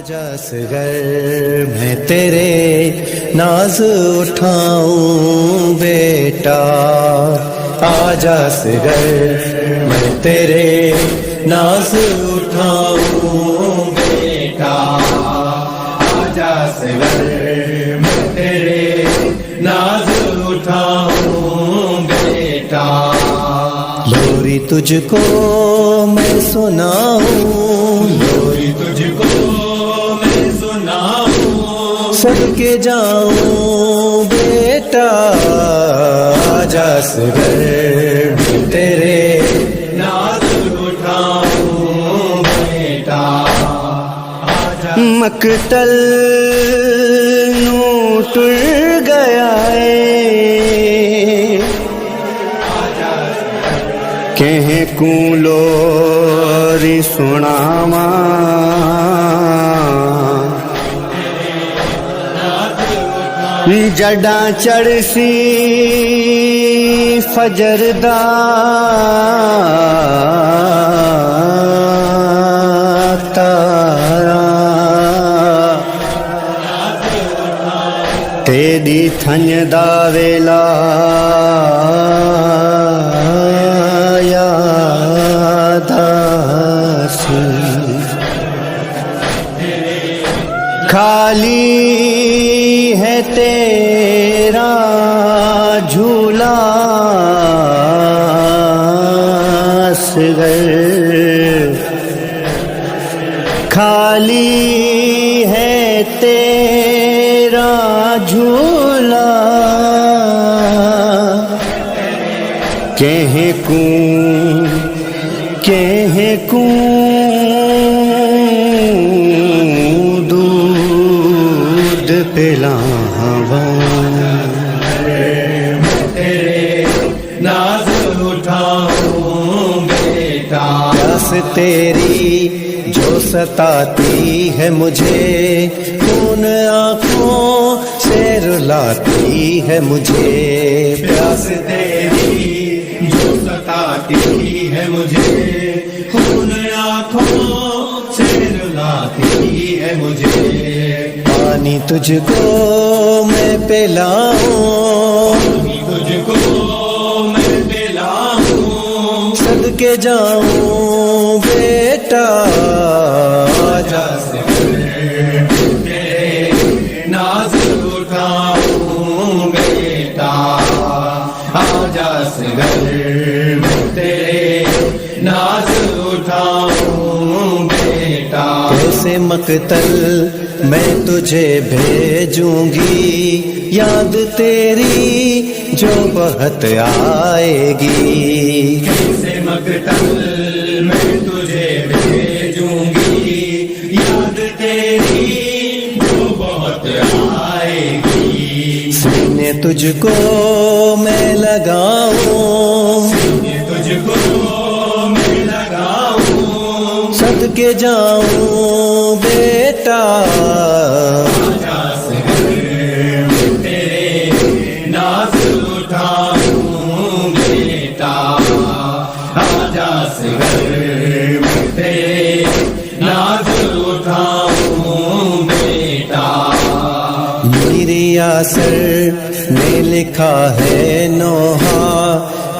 آجا اصغر میں تیرے ناز اٹھاؤں بیٹا، آجا اصغر میں تیرے ناز اٹھاؤں بیٹا، آجا اصغر میں تیرے ناز اٹھاؤں بیٹا، لوری تجھ کو میں سناؤں، لوری تجھ کو میں سناؤں، صدقے جاؤں بیٹا، آجا اصغر تیرے ناز اٹھاؤں بیٹا، آجا مقتل نو ٹر گیا ہے، کہیں کوں لوری سناواں، جڈاں چڑھسی فجر دا تارا، تیری تھنج دا ویلا یاد آسی، خالی ہے تیرا جھولا اصغر، خالی ہے تیرا جھولا، کہیں کوں دودھ پلاواں، تیرے ناز اٹھاؤں بیٹا، پیاس تیری جو ستاتی ہے مجھے، خون آنکھوں سے رلاتی ہے مجھے، پیاس تیری جو ستاتی ہے مجھے، خون آنکھوں سے رلاتی ہے مجھے، پانی تجھ کو میں پلاؤں، پانی تجھ کو میں پلاؤں، صدقے جاؤں بیٹا، آجا اصغر تیرے ناز اٹھاؤں بیٹا، آجا اصغر تیرے ناز اٹھاؤں بیٹا، کیسے مقتل میں تجھے بھیجوں گی، یاد تیری جو بہت آئے گی، کیسے مقتل میں تجھے بھیجوں گی، یاد تیری جو بہت آئے گی، سینے تجھ کو میں لگاؤں، سینے تجھ کو میں لگاؤں، صدقے جاؤں بیٹا، آجا اصغر تیرے ناز اٹھاؤں بیٹا، آجا اصغر تیرے ناز اٹھاؤں بیٹا، میری آسر نے لکھا ہے نوحہ،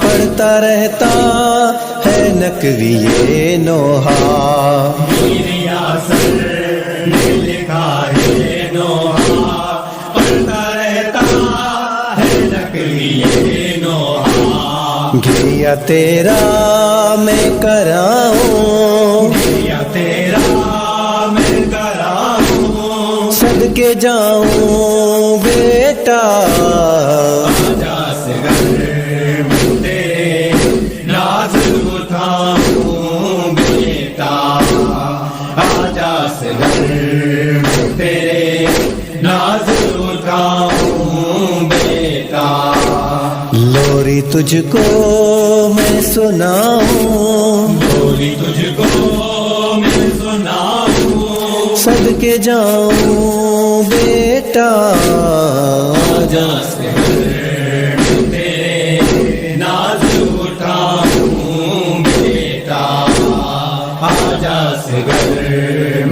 پڑھتا رہتا ہے نقوی نوحہ، میری آسر نے لکھا ہے نوحہ، پڑھتا رہتا ہے نقوی نوحہ، گریا تیرا میں کراؤں، گریا تیرا میں کراؤں، صدقے جاؤں بیٹا، آجا اصغر تیرے ناز اٹھاؤں بیٹا، آجا اصغر تیرے ناز اٹھاؤں بیٹا، لوری تجھ کو میں سناؤں، لوری تجھ کو میں سناؤں، صدقے جاؤں بیٹا، آجا اصغر تیرے ناز اٹھاؤں بیٹا، آجا اصغر